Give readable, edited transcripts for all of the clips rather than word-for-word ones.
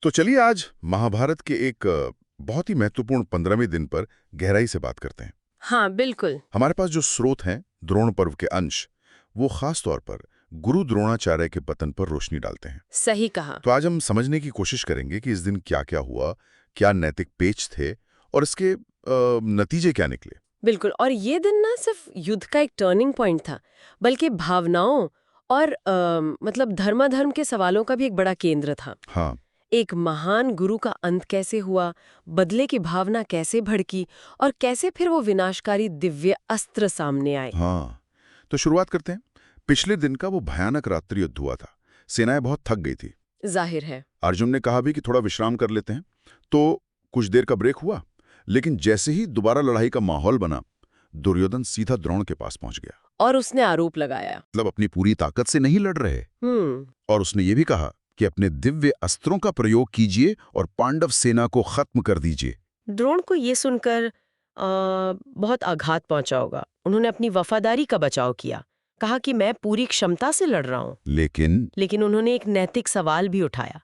तो चलिए आज महाभारत के एक बहुत ही महत्वपूर्ण 15वें दिन पर गहराई से बात करते हैं। हाँ, बिल्कुल। हमारे पास जो स्रोत हैं द्रोण पर्व के अंश, वो खास तौर पर गुरु द्रोणाचार्य के पतन पर रोशनी डालते हैं। सही कहा। तो आज हम समझने की कोशिश करेंगे कि इस दिन क्या क्या हुआ, क्या नैतिक पेच थे और इसके नतीजे क्या निकले। बिल्कुल। और ये दिन ना सिर्फ युद्ध का एक टर्निंग पॉइंट था, बल्कि भावनाओं और मतलब धर्माधर्म के सवालों का भी एक बड़ा केंद्र था। हाँ। एक महान गुरु का अंत कैसे हुआ, बदले की भावना कैसे भड़की और कैसे फिर वो विनाशकारी दिव्य अस्त्र सामने आए। हाँ, तो शुरुआत करते हैं। पिछले दिन का वो भयानक रात्रि युद्ध हुआ था। सेनाएं बहुत थक गई थी। जाहिर है। अर्जुन ने कहा भी कि थोड़ा विश्राम कर लेते हैं, तो कुछ देर का ब्रेक हुआ। लेकिन जैसे ही दोबारा लड़ाई का माहौल बना, दुर्योधन सीधा द्रोण के पास पहुंच गया। और उसने आरोप लगाया। मतलब अपनी पूरी ताकत से नहीं लड़ रहे। हम्म। और उसने ये भी कहा कि अपने दिव्य अस्त्रों का प्रयोग कीजिए और पांडव सेना को खत्म कर दीजिए। द्रोण को ये सुनकर बहुत आघात पहुंचा होगा। उन्होंने अपनी वफादारी का बचाव किया, कहा कि मैं पूरी क्षमता से लड़ रहा हूं। लेकिन उन्होंने एक नैतिक सवाल भी उठाया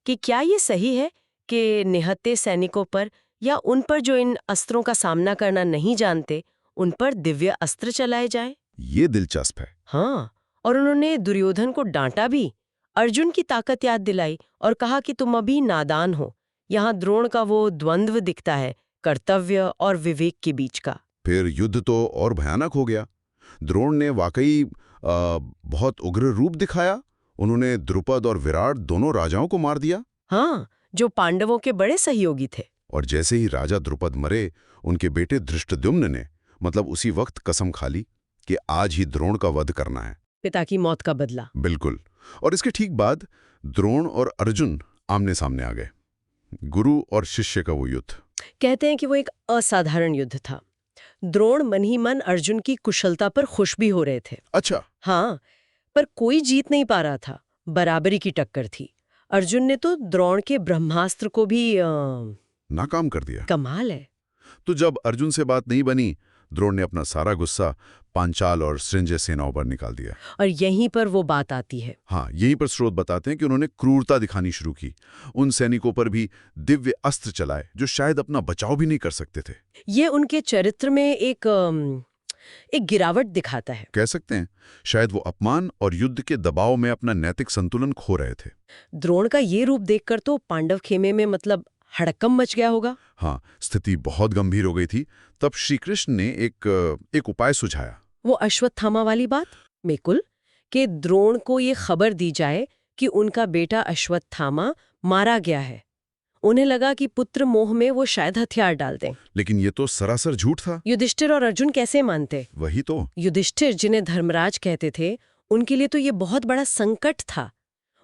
कि क्या ये सही है कि निहत्थे सैनिकों पर या उन पर जो इन अस्त्रों का सामना करना नहीं जानते, उन पर दिव्य अस्त्र चलाए जाएं? ये दिलचस्प है। हाँ। और उन्होंने दुर्योधन को डांटा भी, अर्जुन की ताकत याद दिलाई और कहा कि तुम अभी नादान हो। यहाँ द्रोण का वो द्वंद्व दिखता है, कर्तव्य और विवेक के बीच का। फिर युद्ध तो और भयानक हो गया। द्रोण ने वाकई बहुत उग्र रूप दिखाया। उन्होंने द्रुपद और विराट दोनों राजाओं को मार दिया। हाँ, जो पांडवों के बड़े सहयोगी थे। और जैसे ही राजा द्रुपद मरे, उनके बेटे धृष्टद्युम्न ने मतलब उसी वक्त कसम खा ली कि आज ही द्रोण का वध करना है। पिता की मौत का बदला। बिल्कुल। और इसके ठीक बाद द्रोण और अर्जुन आमने सामने आ गए। गुरु और शिष्य का वो युद्ध। कहते हैं कि वो एक असाधारण युद्ध था। द्रोण मन ही मन अर्जुन की कुशलता पर खुश भी हो रहे थे। अच्छा। हाँ, पर कोई जीत नहीं पा रहा था। बराबरी की टक्कर थी। अर्जुन ने तो द्रोण के ब्रह्मास्त्र को भी नाकाम कर दिया। कमाल है। तो जब अर्जुन से बात नहीं बनी, द्रोण ने अपना सारा गुस्सा पांचाल और सृंजय सेनाओं पर निकाल दिया। और यहीं पर वो बात आती है। हाँ, यहीं पर स्रोत बताते हैं कि उन्होंने क्रूरता दिखानी शुरू की। उन सैनिकों पर भी दिव्य अस्त्र चलाए जो शायद अपना बचाव भी नहीं कर सकते थे। ये उनके चरित्र में एक गिरावट दिखाता है। कह सकते हैं शायद वो अपमान और युद्ध के दबाव में अपना नैतिक संतुलन खो रहे थे। द्रोण का ये रूप देखकर तो पांडव खेमे में मतलब हड़कंप मच गया होगा। हाँ, स्थिति बहुत गंभीर हो गई थी। तब श्री कृष्ण ने एक उपाय सुझाया। वो अश्वत्थामा वाली बात, बिल्कुल, कि द्रोण को ये खबर दी जाए कि उनका बेटा अश्वत्थामा मारा गया है। उन्हें लगा कि पुत्र मोह में वो शायद हथियार डाल दें। लेकिन ये तो सरासर झूठ था। युधिष्ठिर और अर्जुन कैसे मानते? वही तो। युधिष्ठिर, जिन्हें धर्मराज कहते थे, उनके लिए तो ये बहुत बड़ा संकट था।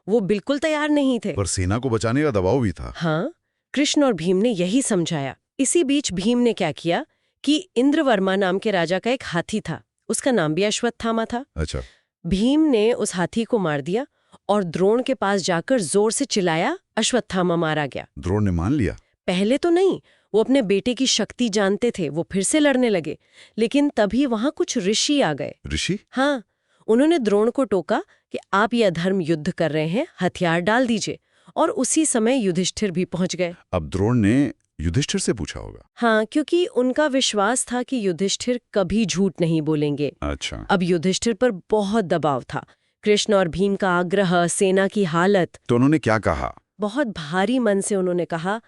वो बिल्कुल तैयार नहीं थे। पर सेना को बचाने का दबाव भी था। हाँ, कृष्ण और भीम ने यही समझाया। इसी बीच भीम ने क्या किया कि इंद्रवर्मा नाम के राजा का एक हाथी था, उसका नाम भी अश्वत्थामा था। अच्छा। भीम ने उस हाथी को मार दिया और द्रोण के पास जाकर जोर से चिल्लाया, अश्वत्थामा मारा गया। द्रोण ने मान लिया? पहले तो नहीं, वो अपने बेटे की शक्ति जानते थे, वो फिर से लड़ने लगे। लेकिन तभी वहां कुछ ऋषि आ गए। ऋषि? हाँ, उन्होंने द्रोण को टोका कि आप ये अधर्म युद्ध कर रहे हैं, हथियार डाल दीजिए। और उसी समय युधिष्ठिर भी पहुंच गए। अब द्रोण ने युधिष्ठिर से पूछा होगा। हाँ, क्योंकि उनका विश्वास था कि युधिष्ठिर कभी झूठ नहीं बोलेंगे। अच्छा। अब युधिष्ठिर पर बहुत दबाव था। कृष्ण और भीम का आग्रह, सेना की हालत। तो उन्होंने क्या कहा? बहुत भारी मन से उन्होंने कहा,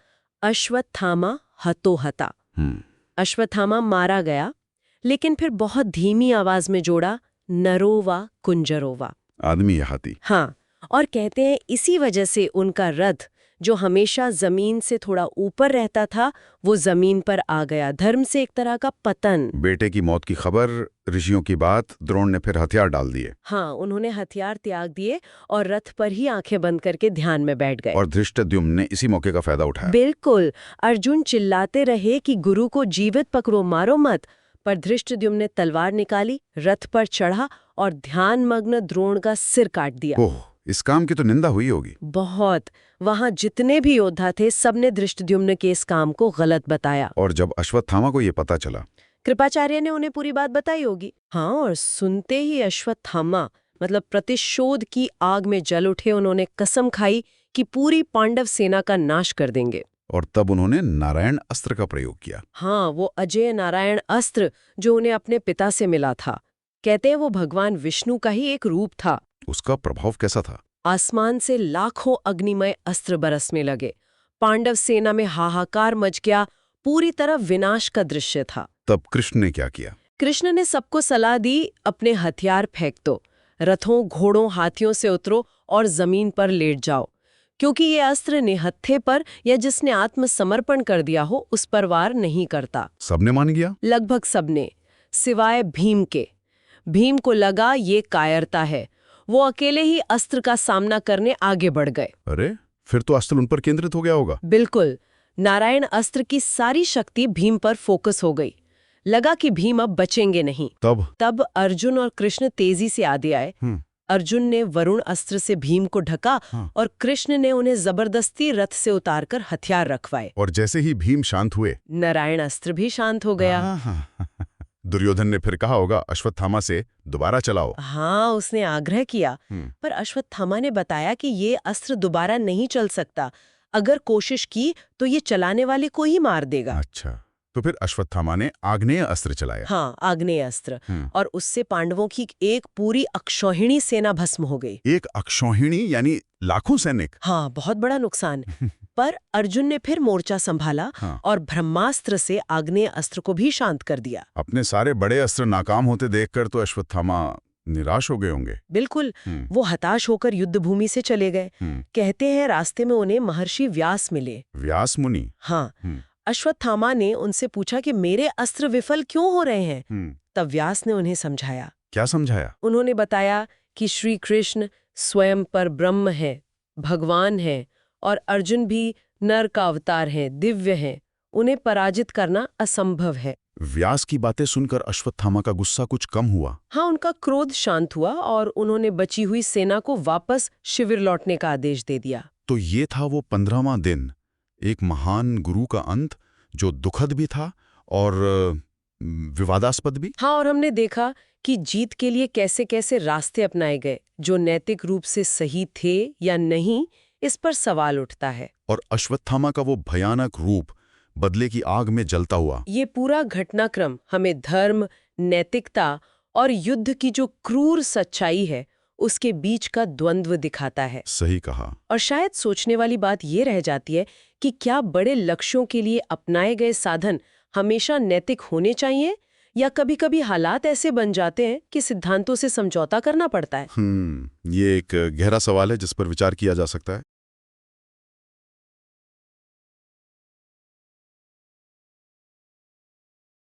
अश्वत्थामा हतो हता। अश्वत्थामा मारा गया, लेकिन फिर बहुत धीमी आवाज में जोड़ा, नरोवा कुंजरोवा। आदमी या हाथी? हाँ, और कहते हैं इसी वजह से उनका रथ, जो हमेशा जमीन से थोड़ा ऊपर रहता था, वो जमीन पर आ गया। धर्म से एक तरह का पतन। बेटे की मौत की खबर, ऋषियों की बात, द्रोण ने फिर हथियार डाल दिए। हाँ, उन्होंने हथियार त्याग दिए और रथ पर ही आंखें बंद करके ध्यान में बैठ गए। और धृष्टद्युम्न ने इसी मौके का फायदा उठाया। बिल्कुल। अर्जुन चिल्लाते रहे कि गुरु को जीवित पकड़ो, मारो मत। पर धृष्टद्युम्न ने तलवार निकाली, रथ पर चढ़ा और ध्यानमग्न द्रोण का सिर काट दिया। ओह, इस काम की तो निंदा हुई होगी। बहुत। वहां जितने भी योद्धा थे, सबने धृष्टद्युम्न के इस काम को गलत बताया। और जब अश्वत्थामा को ये पता चला? कृपाचार्य ने उन्हें पूरी बात बताई होगी। हाँ, और सुनते ही अश्वत्थामा मतलब प्रतिशोध की आग में जल उठे। उन्होंने कसम खाई कि पूरी पांडव सेना का नाश कर देंगे। और तब उन्होंने नारायण अस्त्र का प्रयोग किया। हाँ, वो अजेय नारायण अस्त्र जो उन्हें अपने पिता से मिला था। कहते हैं वो भगवान विष्णु का ही एक रूप था। उसका प्रभाव कैसा था? आसमान से लाखों अग्निमय अस्त्र बरसने लगे। पांडव सेना में हाहाकार मच गया, पूरी तरह विनाश का दृश्य था। तब कृष्ण ने क्या किया? कृष्ण ने सबको सलाह दी, अपने हथियार फेंक दो, रथों, घोड़ों, हाथियों से उतरो और जमीन पर लेट जाओ, क्योंकि ये अस्त्र निहत्थे पर या जिसने आत्मसमर्पण कर दिया हो उस पर वार नहीं करता। सबने मान गया? लगभग सबने, सिवाय भीम के। भीम को लगा ये कायरता है। वो अकेले ही अस्त्र का सामना करने आगे बढ़ गए। अरे, फिर तो अस्त्र उन पर केंद्रित हो गया होगा। बिल्कुल, नारायण अस्त्र की सारी शक्ति भीम पर फोकस हो गई। लगा कि भीम अब बचेंगे नहीं। तब अर्जुन और कृष्ण तेजी से आगे आए। अर्जुन ने वरुण अस्त्र से भीम को ढका और कृष्ण ने उन्हें जबरदस्ती रथ से उतारकर हथियार रखवाए। और जैसे ही भीम शांत हुए, नारायण अस्त्र भी शांत हो गया। दुर्योधन ने फिर कहा होगा अश्वत्थामा से दोबारा चलाओ। हाँ, उसने आग्रह किया, पर अश्वत्थामा ने बताया कि ये अस्त्र दोबारा नहीं चल सकता। अगर कोशिश की तो ये चलाने वाले को ही मार देगा। अच्छा, तो फिर अश्वत्थामा ने आग्नेय अस्त्र चलाया। हाँ, आग्नेय अस्त्र। और उससे पांडवों की एक पूरी अक्षौहिणी सेना भस्म हो गई। एक अक्षौहिणी यानी लाखों सैनिक? हाँ, बहुत बड़ा नुकसान। पर अर्जुन ने फिर मोर्चा संभाला और ब्रह्मास्त्र से आग्नेय अस्त्र को भी शांत कर दिया। अपने सारे बड़े अस्त्र नाकाम होते देखकर तो अश्वत्थामा निराश हो गए होंगे। बिल्कुल, वो हताश होकर युद्ध भूमि से चले गए। कहते हैं रास्ते में उन्हें महर्षि व्यास मिले। व्यास मुनि? हाँ। अश्वत्थामा ने उनसे पूछा कि मेरे अस्त्र विफल क्यों हो रहे हैं। तब व्यास ने उन्हें समझाया। क्या समझाया? उन्होंने बताया कि श्री कृष्ण स्वयं पर ब्रह्म है, भगवान है, और अर्जुन भी नर का अवतार है, दिव्य है। उन्हें पराजित करना असंभव है। व्यास की बातें सुनकर अश्वत्थामा का गुस्सा कुछ कम हुआ? हाँ, उनका क्रोध शांत हुआ और उन्होंने बची हुई सेना को वापस शिविर लौटने का आदेश दे दिया। तो ये था वो 15वां दिन, एक महान गुरु का अंत जो दुखद भी था और विवादास्पद भी। हाँ, और हमने देखा कि जीत के लिए कैसे कैसे रास्ते अपनाए गए जो नैतिक रूप से सही थे या नहीं, इस पर सवाल उठता है। और अश्वत्थामा का वो भयानक रूप बदले की आग में जलता हुआ। ये पूरा घटनाक्रम हमें धर्म, नैतिकता और युद्ध की जो क्रूर सच्चाई है उसके बीच का द्वंद्व दिखाता है। सही कहा। और शायद सोचने वाली बात ये रह जाती है कि क्या बड़े लक्ष्यों के लिए अपनाए गए साधन हमेशा नैतिक होने चाहिए, या कभी-कभी हालात ऐसे बन जाते हैं कि सिद्धांतों से समझौता करना पड़ता है। ये एक गहरा सवाल है जिस पर विचार किया जा सकता है।